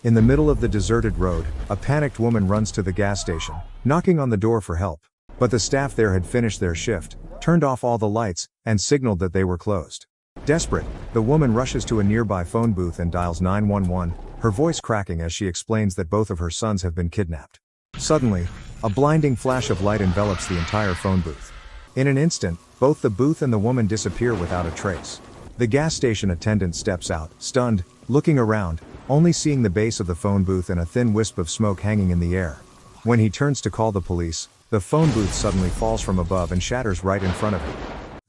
In the middle of the deserted road, a panicked woman runs to the gas station, knocking on the door for help. But the staff there had finished their shift, turned off all the lights, and signaled that they were closed. Desperate, the woman rushes to a nearby phone booth and dials 911, her voice cracking as she explains that both of her sons have been kidnapped. Suddenly, a blinding flash of light envelops the entire phone booth. In an instant, both the booth and the woman disappear without a trace. The gas station attendant steps out, stunned, looking around, only seeing the base of the phone booth and a thin wisp of smoke hanging in the air. When he turns to call the police, the phone booth suddenly falls from above and shatters right in front of him.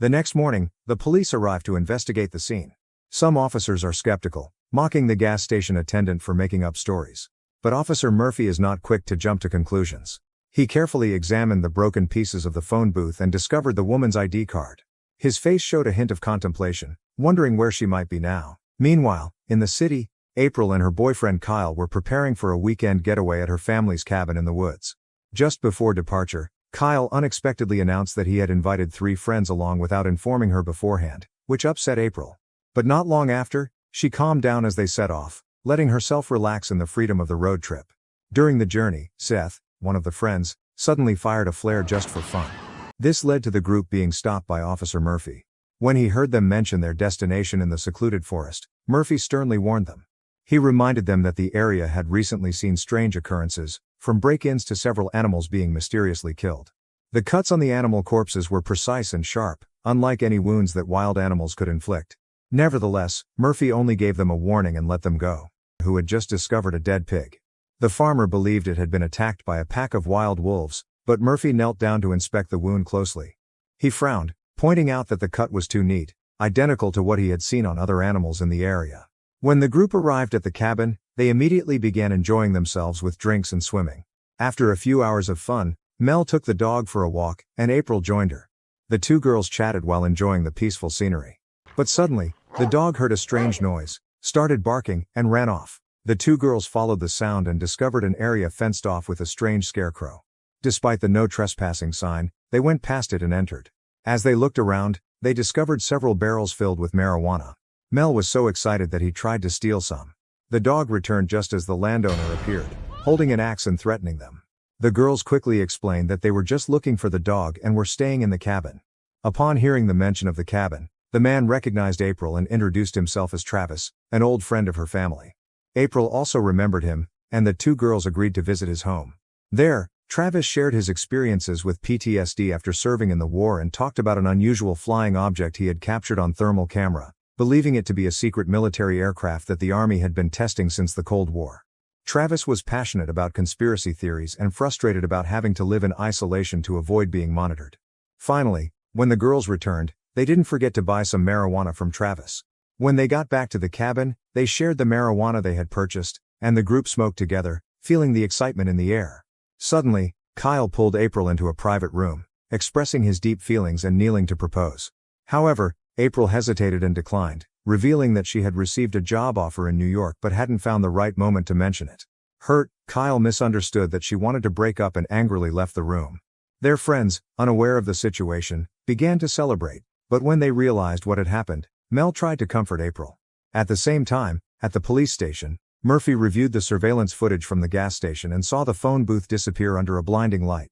The next morning, the police arrive to investigate the scene. Some officers are skeptical, mocking the gas station attendant for making up stories. But Officer Murphy is not quick to jump to conclusions. He carefully examined the broken pieces of the phone booth and discovered the woman's ID card. His face showed a hint of contemplation, wondering where she might be now. Meanwhile, in the city, April and her boyfriend Kyle were preparing for a weekend getaway at her family's cabin in the woods. Just before departure, Kyle unexpectedly announced that he had invited 3 friends along without informing her beforehand, which upset April. But not long after, she calmed down as they set off, letting herself relax in the freedom of the road trip. During the journey, Seth, one of the friends, suddenly fired a flare just for fun. This led to the group being stopped by Officer Murphy. When he heard them mention their destination in the secluded forest, Murphy sternly warned them. He reminded them that the area had recently seen strange occurrences, from break-ins to several animals being mysteriously killed. The cuts on the animal corpses were precise and sharp, unlike any wounds that wild animals could inflict. Nevertheless, Murphy only gave them a warning and let them go. Who had just discovered a dead pig. The farmer believed it had been attacked by a pack of wild wolves, but Murphy knelt down to inspect the wound closely. He frowned, pointing out that the cut was too neat, identical to what he had seen on other animals in the area. When the group arrived at the cabin, they immediately began enjoying themselves with drinks and swimming. After a few hours of fun, Mel took the dog for a walk, and April joined her. The 2 girls chatted while enjoying the peaceful scenery. But suddenly, the dog heard a strange noise, started barking, and ran off. The 2 girls followed the sound and discovered an area fenced off with a strange scarecrow. Despite the no trespassing sign, they went past it and entered. As they looked around, they discovered several barrels filled with marijuana. Mel was so excited that he tried to steal some. The dog returned just as the landowner appeared, holding an axe and threatening them. The girls quickly explained that they were just looking for the dog and were staying in the cabin. Upon hearing the mention of the cabin, the man recognized April and introduced himself as Travis, an old friend of her family. April also remembered him, and the 2 girls agreed to visit his home. There, Travis shared his experiences with PTSD after serving in the war and talked about an unusual flying object he had captured on thermal camera, believing it to be a secret military aircraft that the Army had been testing since the Cold War. Travis was passionate about conspiracy theories and frustrated about having to live in isolation to avoid being monitored. Finally, when the girls returned, they didn't forget to buy some marijuana from Travis. When they got back to the cabin, they shared the marijuana they had purchased, and the group smoked together, feeling the excitement in the air. Suddenly, Kyle pulled April into a private room, expressing his deep feelings and kneeling to propose. However, April hesitated and declined, revealing that she had received a job offer in New York but hadn't found the right moment to mention it. Hurt, Kyle misunderstood that she wanted to break up and angrily left the room. Their friends, unaware of the situation, began to celebrate, but when they realized what had happened, Mel tried to comfort April. At the same time, at the police station, Murphy reviewed the surveillance footage from the gas station and saw the phone booth disappear under a blinding light.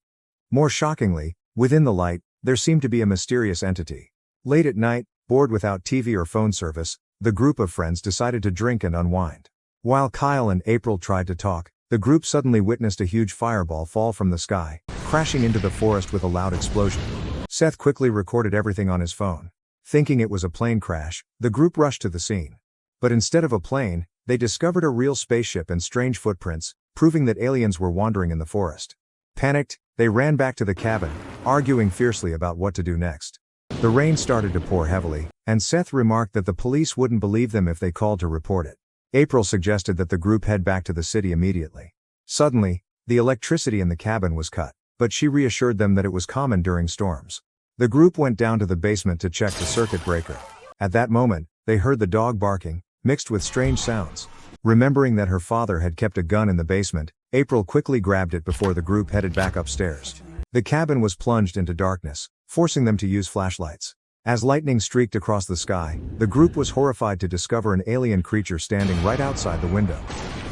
More shockingly, within the light, there seemed to be a mysterious entity. Late at night, bored without TV or phone service, the group of friends decided to drink and unwind. While Kyle and April tried to talk, the group suddenly witnessed a huge fireball fall from the sky, crashing into the forest with a loud explosion. Seth quickly recorded everything on his phone. Thinking it was a plane crash, the group rushed to the scene. But instead of a plane, they discovered a real spaceship and strange footprints, proving that aliens were wandering in the forest. Panicked, they ran back to the cabin, arguing fiercely about what to do next. The rain started to pour heavily, and Seth remarked that the police wouldn't believe them if they called to report it. April suggested that the group head back to the city immediately. Suddenly, the electricity in the cabin was cut, but she reassured them that it was common during storms. The group went down to the basement to check the circuit breaker. At that moment, they heard the dog barking, mixed with strange sounds. Remembering that her father had kept a gun in the basement, April quickly grabbed it before the group headed back upstairs. The cabin was plunged into darkness, forcing them to use flashlights. As lightning streaked across the sky, the group was horrified to discover an alien creature standing right outside the window.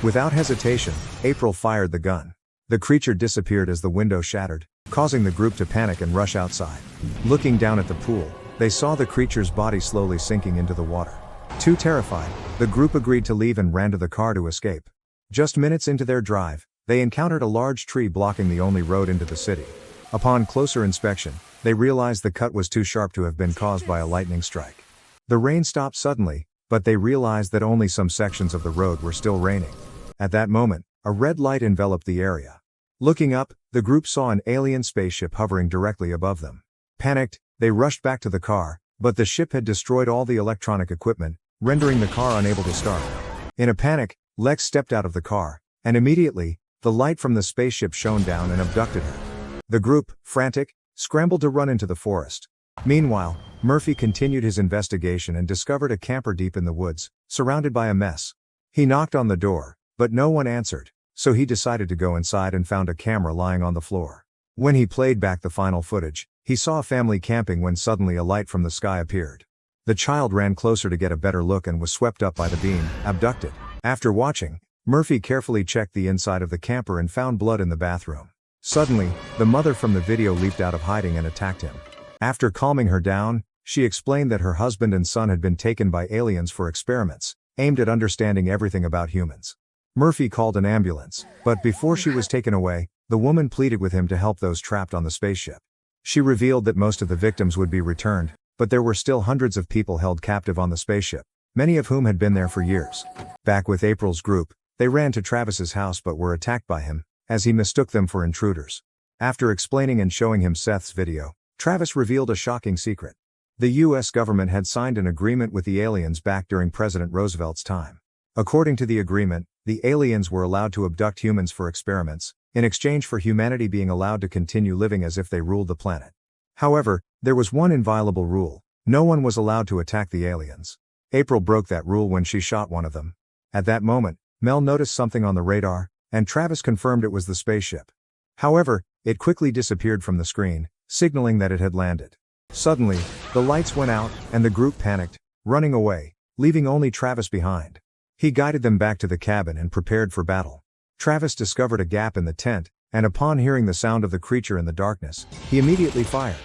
Without hesitation, April fired the gun. The creature disappeared as the window shattered, causing the group to panic and rush outside. Looking down at the pool, they saw the creature's body slowly sinking into the water. Too terrified, the group agreed to leave and ran to the car to escape. Just minutes into their drive, they encountered a large tree blocking the only road into the city. Upon closer inspection, they realized the cut was too sharp to have been caused by a lightning strike. The rain stopped suddenly, but they realized that only some sections of the road were still raining. At that moment, a red light enveloped the area. Looking up, the group saw an alien spaceship hovering directly above them. Panicked, they rushed back to the car, but the ship had destroyed all the electronic equipment, rendering the car unable to start. In a panic, Lex stepped out of the car, and immediately, the light from the spaceship shone down and abducted her. The group, frantic, scrambled to run into the forest. Meanwhile, Murphy continued his investigation and discovered a camper deep in the woods, surrounded by a mess. He knocked on the door, but no one answered, so he decided to go inside and found a camera lying on the floor. When he played back the final footage, he saw a family camping when suddenly a light from the sky appeared. The child ran closer to get a better look and was swept up by the beam, abducted. After watching, Murphy carefully checked the inside of the camper and found blood in the bathroom. Suddenly, the mother from the video leaped out of hiding and attacked him. After calming her down, she explained that her husband and son had been taken by aliens for experiments, aimed at understanding everything about humans. Murphy called an ambulance, but before she was taken away, the woman pleaded with him to help those trapped on the spaceship. She revealed that most of the victims would be returned, but there were still hundreds of people held captive on the spaceship, many of whom had been there for years. Back with April's group, they ran to Travis's house but were attacked by him, as he mistook them for intruders. After explaining and showing him Seth's video, Travis revealed a shocking secret. The US government had signed an agreement with the aliens back during President Roosevelt's time. According to the agreement, the aliens were allowed to abduct humans for experiments, in exchange for humanity being allowed to continue living as if they ruled the planet. However, there was one inviolable rule: no one was allowed to attack the aliens. April broke that rule when she shot one of them. At that moment, Mel noticed something on the radar, and Travis confirmed it was the spaceship. However, it quickly disappeared from the screen, signaling that it had landed. Suddenly, the lights went out, and the group panicked, running away, leaving only Travis behind. He guided them back to the cabin and prepared for battle. Travis discovered a gap in the tent, and upon hearing the sound of the creature in the darkness, he immediately fired.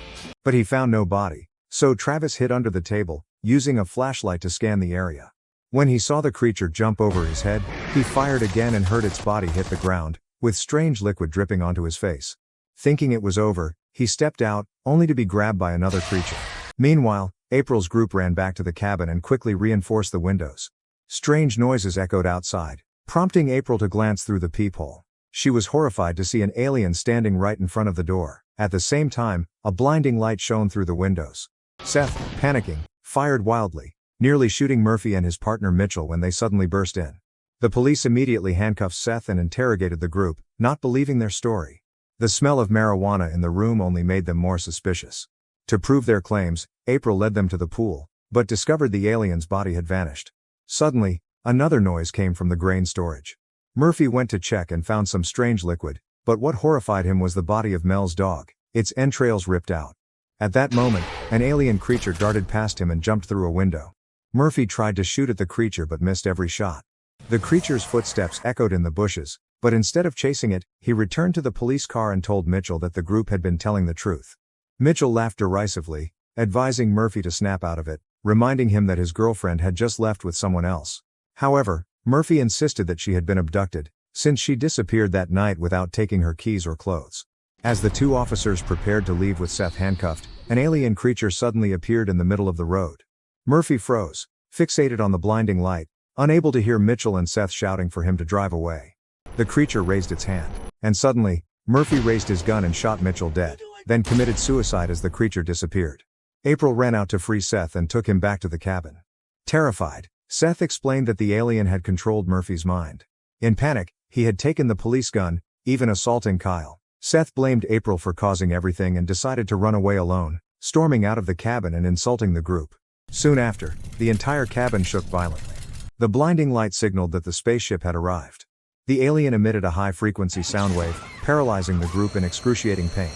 But he found no body, so Travis hid under the table, using a flashlight to scan the area. When he saw the creature jump over his head, he fired again and heard its body hit the ground, with strange liquid dripping onto his face. Thinking it was over, he stepped out, only to be grabbed by another creature. Meanwhile, April's group ran back to the cabin and quickly reinforced the windows. Strange noises echoed outside, prompting April to glance through the peephole. She was horrified to see an alien standing right in front of the door. At the same time, a blinding light shone through the windows. Seth, panicking, fired wildly, nearly shooting Murphy and his partner Mitchell when they suddenly burst in. The police immediately handcuffed Seth and interrogated the group, not believing their story. The smell of marijuana in the room only made them more suspicious. To prove their claims, April led them to the pool, but discovered the alien's body had vanished. Suddenly, another noise came from the grain storage. Murphy went to check and found some strange liquid, but what horrified him was the body of Mel's dog, its entrails ripped out. At that moment, an alien creature darted past him and jumped through a window. Murphy tried to shoot at the creature but missed every shot. The creature's footsteps echoed in the bushes, but instead of chasing it, he returned to the police car and told Mitchell that the group had been telling the truth. Mitchell laughed derisively, advising Murphy to snap out of it, reminding him that his girlfriend had just left with someone else. However, Murphy insisted that she had been abducted, since she disappeared that night without taking her keys or clothes. As the two officers prepared to leave with Seth handcuffed, an alien creature suddenly appeared in the middle of the road. Murphy froze, fixated on the blinding light, unable to hear Mitchell and Seth shouting for him to drive away. The creature raised its hand, and suddenly, Murphy raised his gun and shot Mitchell dead, then committed suicide as the creature disappeared. April ran out to free Seth and took him back to the cabin. Terrified, Seth explained that the alien had controlled Murphy's mind. In panic, he had taken the police gun, even assaulting Kyle. Seth blamed April for causing everything and decided to run away alone, storming out of the cabin and insulting the group. Soon after, the entire cabin shook violently. The blinding light signaled that the spaceship had arrived. The alien emitted a high-frequency sound wave, paralyzing the group in excruciating pain.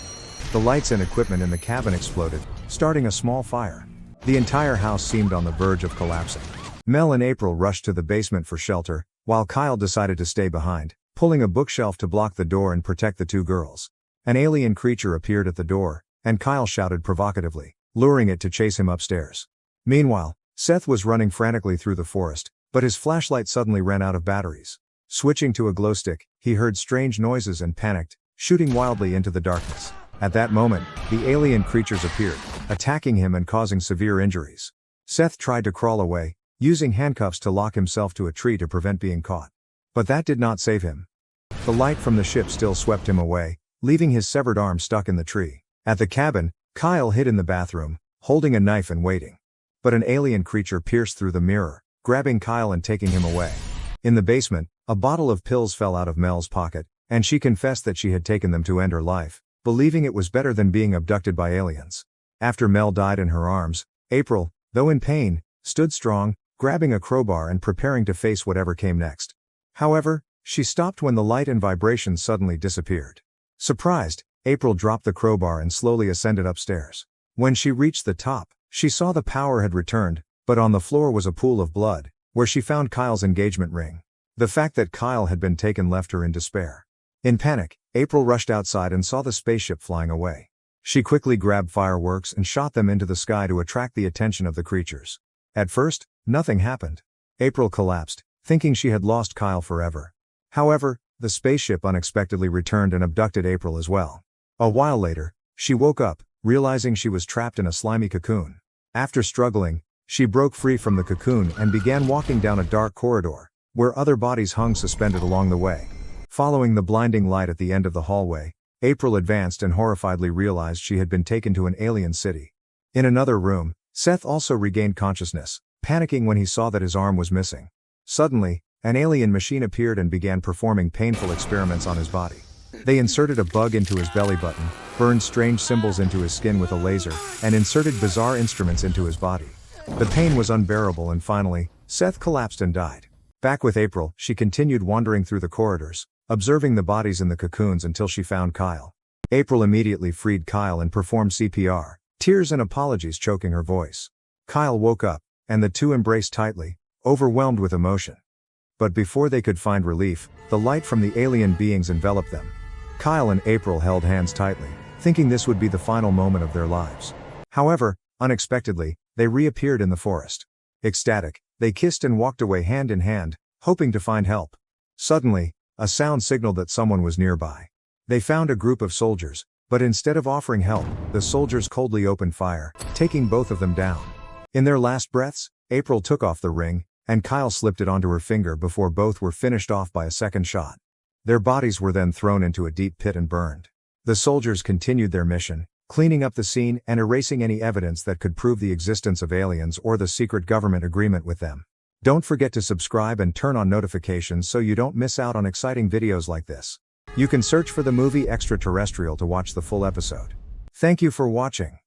The lights and equipment in the cabin exploded, starting a small fire. The entire house seemed on the verge of collapsing. Mel and April rushed to the basement for shelter, while Kyle decided to stay behind, pulling a bookshelf to block the door and protect the two girls. An alien creature appeared at the door, and Kyle shouted provocatively, luring it to chase him upstairs. Meanwhile, Seth was running frantically through the forest, but his flashlight suddenly ran out of batteries. Switching to a glow stick, he heard strange noises and panicked, shooting wildly into the darkness. At that moment, the alien creatures appeared, attacking him and causing severe injuries. Seth tried to crawl away, using handcuffs to lock himself to a tree to prevent being caught. But that did not save him. The light from the ship still swept him away, leaving his severed arm stuck in the tree. At the cabin, Kyle hid in the bathroom, holding a knife and waiting. But an alien creature pierced through the mirror, grabbing Kyle and taking him away. In the basement, a bottle of pills fell out of Mel's pocket, and she confessed that she had taken them to end her life, believing it was better than being abducted by aliens. After Mel died in her arms, April, though in pain, stood strong, grabbing a crowbar and preparing to face whatever came next. However, she stopped when the light and vibrations suddenly disappeared. Surprised, April dropped the crowbar and slowly ascended upstairs. When she reached the top, she saw the power had returned, but on the floor was a pool of blood, where she found Kyle's engagement ring. The fact that Kyle had been taken left her in despair. In panic, April rushed outside and saw the spaceship flying away. She quickly grabbed fireworks and shot them into the sky to attract the attention of the creatures. At first, nothing happened. April collapsed, thinking she had lost Kyle forever. However, the spaceship unexpectedly returned and abducted April as well. A while later, she woke up, realizing she was trapped in a slimy cocoon. After struggling, she broke free from the cocoon and began walking down a dark corridor, where other bodies hung suspended along the way. Following the blinding light at the end of the hallway, April advanced and horrifiedly realized she had been taken to an alien city. In another room, Seth also regained consciousness, panicking when he saw that his arm was missing. Suddenly, an alien machine appeared and began performing painful experiments on his body. They inserted a bug into his belly button, burned strange symbols into his skin with a laser, and inserted bizarre instruments into his body. The pain was unbearable and finally, Seth collapsed and died. Back with April, she continued wandering through the corridors, observing the bodies in the cocoons until she found Kyle. April immediately freed Kyle and performed CPR, tears and apologies choking her voice. Kyle woke up, and the two embraced tightly, overwhelmed with emotion. But before they could find relief, the light from the alien beings enveloped them. Kyle and April held hands tightly, thinking this would be the final moment of their lives. However, unexpectedly, they reappeared in the forest. Ecstatic, they kissed and walked away hand in hand, hoping to find help. Suddenly, a sound signaled that someone was nearby. They found a group of soldiers, but instead of offering help, the soldiers coldly opened fire, taking both of them down. In their last breaths, April took off the ring, and Kyle slipped it onto her finger before both were finished off by a second shot. Their bodies were then thrown into a deep pit and burned. The soldiers continued their mission, cleaning up the scene and erasing any evidence that could prove the existence of aliens or the secret government agreement with them. Don't forget to subscribe and turn on notifications so you don't miss out on exciting videos like this. You can search for the movie Extraterrestrial to watch the full episode. Thank you for watching.